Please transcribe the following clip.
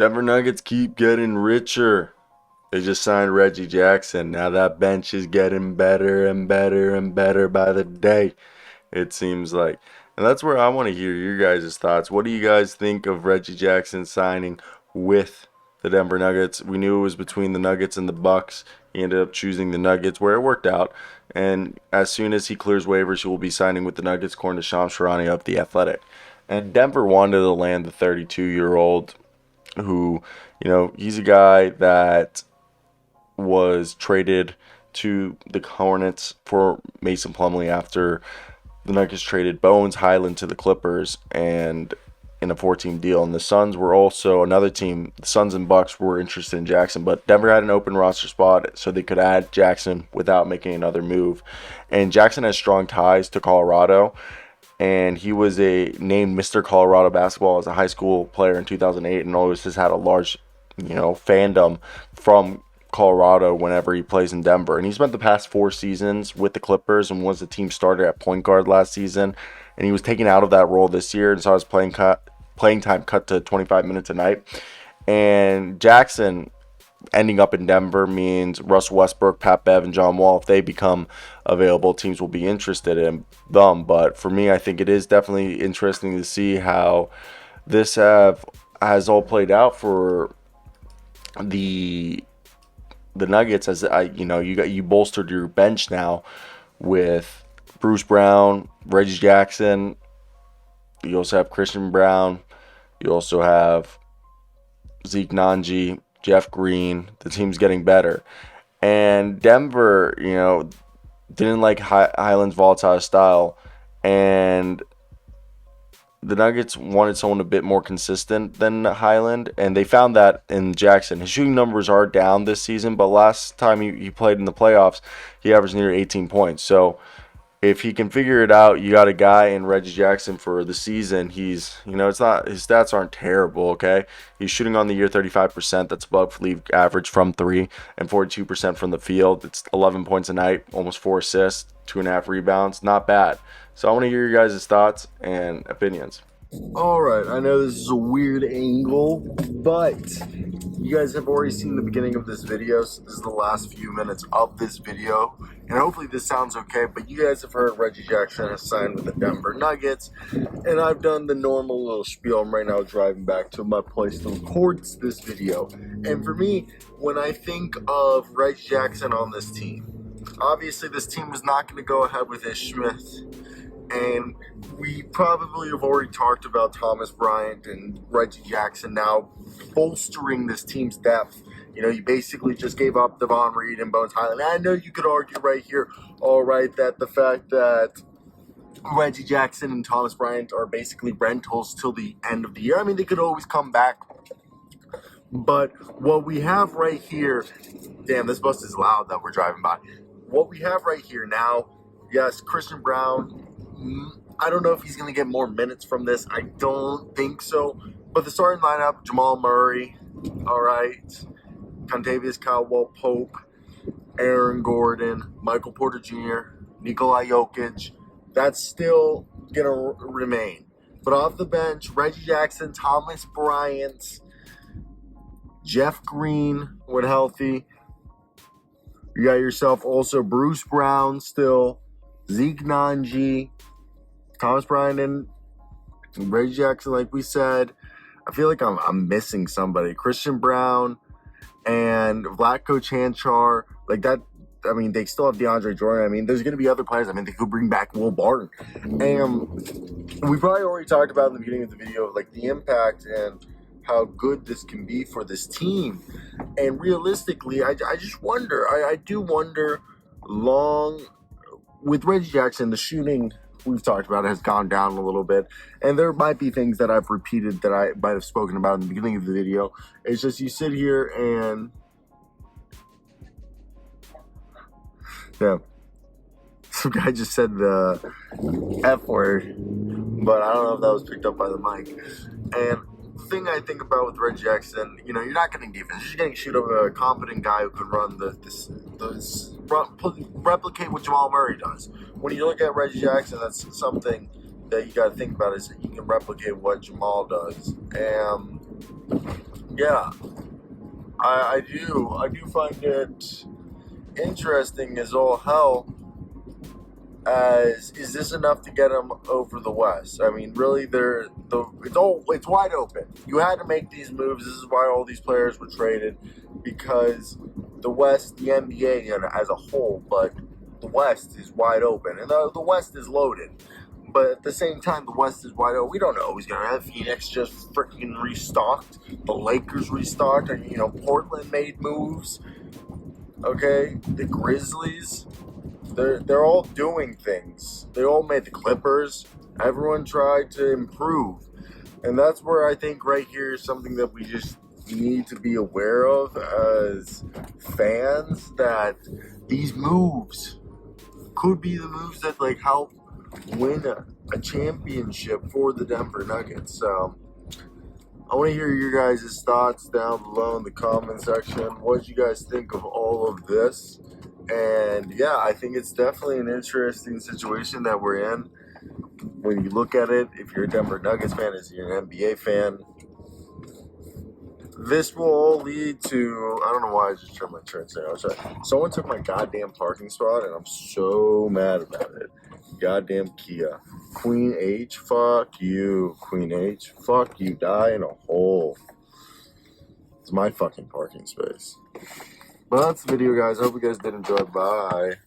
Denver Nuggets keep getting richer. They just signed Reggie Jackson. Now that bench is getting better and better and better by the day, it seems like. And that's where I want to hear your guys' thoughts. What do you guys think of Reggie Jackson signing with the Denver Nuggets? We knew it was between the Nuggets and the Bucks. He ended up choosing the Nuggets, where it worked out. And as soon as he clears waivers, he will be signing with the Nuggets, according to Shams Charania of The Athletic. And Denver wanted to land the 32-year-old who, he's a guy that was traded to the Hornets for Mason Plumlee after the Nuggets traded Bones Highland to the Clippers and in a 4-team deal. And the Suns were also another team. The Suns and Bucks were interested in Jackson, but Denver had an open roster spot, so they could add Jackson without making another move. And Jackson has strong ties to Colorado, and he was a named Mr. Colorado basketball as a high school player in 2008, and always has had a large, fandom from Colorado whenever he plays in Denver. And he spent the past 4 seasons with the Clippers and was the team starter at point guard last season. And he was taken out of that role this year and saw his playing time cut to 25 minutes a night. And Jackson ending up in Denver means Russell Westbrook, Pat Bev, and John Wall, if they become available, teams will be interested in them. But for me, I think it is definitely interesting to see how this has all played out for the Nuggets. As you bolstered your bench now with Bruce Brown, Reggie Jackson. You also have Christian Brown. You also have Zeke Nanji, Jeff Green. The team's getting better. And Denver, didn't like Highland's volatile style. And the Nuggets wanted someone a bit more consistent than Highland, and they found that in Jackson. His shooting numbers are down this season, but last time he played in the playoffs, he averaged near 18 points. So if he can figure it out, you got a guy in Reggie Jackson for the season. He's, it's not, his stats aren't terrible, okay? He's shooting on the year 35%. That's above league average from 3 and 42% from the field. It's 11 points a night, almost 4 assists, 2.5 rebounds. Not bad. So I want to hear your guys' thoughts and opinions. All right, I know this is a weird angle, but you guys have already seen the beginning of this video, so this is the last few minutes of this video, and hopefully this sounds okay, but you guys have heard Reggie Jackson has signed with the Denver Nuggets, and I've done the normal little spiel. I'm right now driving back to my place to record this video, and for me, when I think of Reggie Jackson on this team, obviously this team is not going to go ahead with Ish Smith. And we probably have already talked about Thomas Bryant and Reggie Jackson now bolstering this team's depth. You basically just gave up Devon Reed and Bones Highland. I know you could argue right here, all right, that the fact that Reggie Jackson and Thomas Bryant are basically rentals till the end of the year. I mean, they could always come back. But what we have right here, damn, this bus is loud that we're driving by. What we have right here now, yes, Christian Brown. I don't know if he's going to get more minutes from this. I don't think so. But the starting lineup, Jamal Murray, all right, Contavious Caldwell-Pope, Aaron Gordon, Michael Porter Jr., Nikola Jokic, that's still going to remain. But off the bench, Reggie Jackson, Thomas Bryant, Jeff Green when healthy. You got yourself also Bruce Brown still, Zeke Nanji, Thomas Bryant, and Reggie Jackson, like we said. I feel like I'm missing somebody. Christian Brown and Vlatko Chanchar. Like that, I mean, they still have DeAndre Jordan. I mean, there's going to be other players. I mean, they could bring back Will Barton. And we probably already talked about in the beginning of the video, like the impact and how good this can be for this team. And realistically, I just wonder. I do wonder with Reggie Jackson, the shooting we've talked about has gone down a little bit, and there might be things that I've repeated that I might have spoken about in the beginning of the video. It's just you sit here and some guy just said the F word, but I don't know if that was picked up by the mic. And the thing I think about with Reggie Jackson, you're not getting defense. You're getting shoot over a competent guy who can run replicate what Jamal Murray does. When you look at Reggie Jackson, that's something that you got to think about, is that you can replicate what Jamal does. And yeah, I do find it interesting as all hell. As is this enough to get them over the West? I mean, really, it's wide open. You had to make these moves. This is why all these players were traded, because the West, the NBA as a whole, but the West is wide open, and the West is loaded. But at the same time, the West is wide open. We don't know who's gonna have. Phoenix just freaking restocked. The Lakers restocked, and Portland made moves. Okay, the Grizzlies. They're all doing things. They all made the Clippers. Everyone tried to improve. And that's where I think right here is something that we just need to be aware of as fans, that these moves could be the moves that help win a championship for the Denver Nuggets. So I want to hear your guys' thoughts down below in the comment section. What did you guys think of all of this? And yeah, I think it's definitely an interesting situation that we're in. When you look at it, if you're a Denver Nuggets fan, if you're an NBA fan, this will all lead to, I don't know why I just turned my turn signal. Someone took my goddamn parking spot, and I'm so mad about it. Goddamn Kia. Queen H, fuck you. Queen H, fuck you. Die in a hole. It's my fucking parking space. Well, that's the video, guys. I hope you guys did enjoy. Bye.